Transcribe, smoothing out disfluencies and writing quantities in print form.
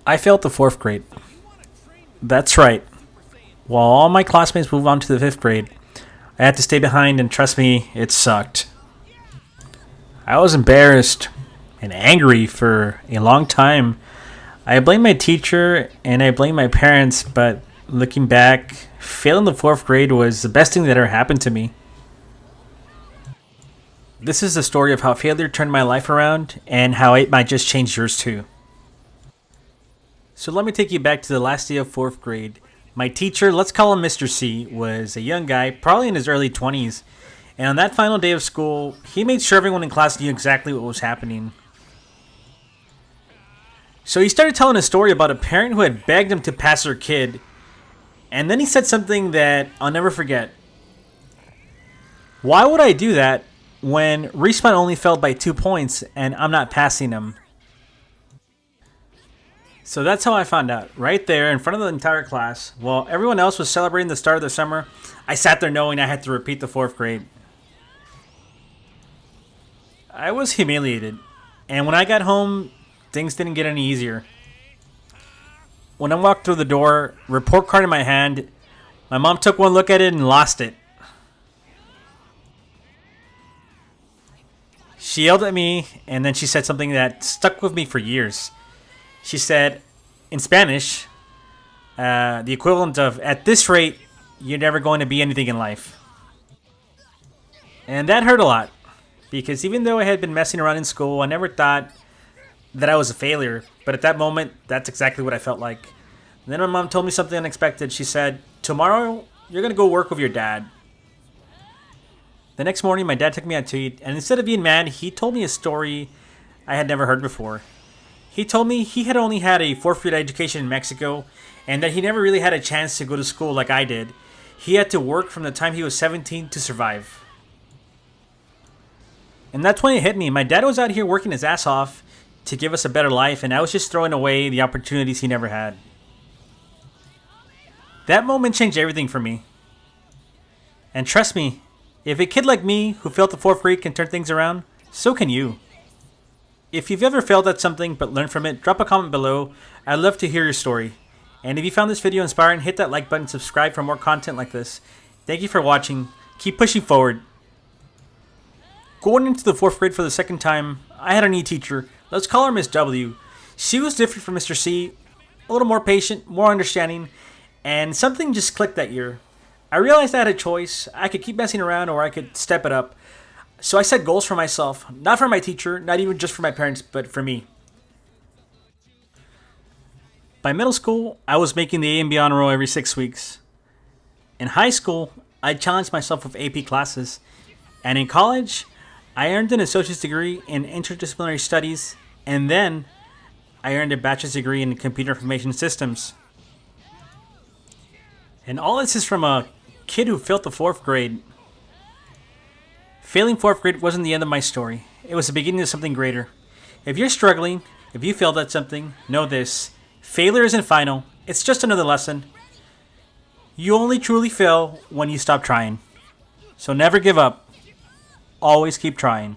I failed the fourth grade. That's right. While all my classmates moved on to the fifth grade, I had to stay behind, and trust me, it sucked. I was embarrassed and angry for a long time. I blamed my teacher and I blamed my parents, but looking back, failing the fourth grade was the best thing that ever happened to me. This is the story of how failure turned my life around and how it might just change yours too. So let me take you back to the last day of fourth grade. My teacher, let's call him Mr. C, was a young guy, probably in his early 20s. And on that final day of school, he made sure everyone in class knew exactly what was happening. So he started telling a story about a parent who had begged him to pass their kid. And then he said something that I'll never forget. Why would I do that when Respawn only failed by 2 points and I'm not passing him? So that's how I found out. Right there in front of the entire class, while everyone else was celebrating the start of the summer, I sat there knowing I had to repeat the fourth grade. I was humiliated. And when I got home, things didn't get any easier. When I walked through the door, report card in my hand, my mom took one look at it and lost it. She yelled at me, and then she said something that stuck with me for years. She said, in Spanish, the equivalent of, at this rate, you're never going to be anything in life. And that hurt a lot, because even though I had been messing around in school, I never thought that I was a failure. But at that moment, that's exactly what I felt like. And then my mom told me something unexpected. She said, tomorrow, you're going to go work with your dad. The next morning, my dad took me out to eat, and instead of being mad, he told me a story I had never heard before. He told me he had only had a fourth grade education in Mexico, and that he never really had a chance to go to school like I did. He had to work from the time he was 17 to survive. And that's when it hit me. My dad was out here working his ass off to give us a better life, and I was just throwing away the opportunities he never had. That moment changed everything for me. And trust me, if a kid like me who failed the fourth grade can turn things around, so can you. If you've ever failed at something but learned from it, drop a comment below. I'd love to hear your story. And if you found this video inspiring, hit that like button, subscribe for more content like this. Thank you for watching. Keep pushing forward. Going into the fourth grade for the second time, I had a new teacher. Let's call her Miss W. She was different from Mr. C, a little more patient, more understanding, and something just clicked that year. I realized I had a choice. I could keep messing around or I could step it up. So I set goals for myself, not for my teacher, not even just for my parents, but for me. By middle school, I was making the A and B honor roll every 6 weeks. In high school, I challenged myself with AP classes. And in college, I earned an associate's degree in interdisciplinary studies, and then I earned a bachelor's degree in computer information systems. And all this is from a kid who failed the fourth grade. Failing fourth grade wasn't the end of my story. It was the beginning of something greater. If you're struggling, if you failed at something, know this. Failure isn't final. It's just another lesson. You only truly fail when you stop trying. So never give up. Always keep trying.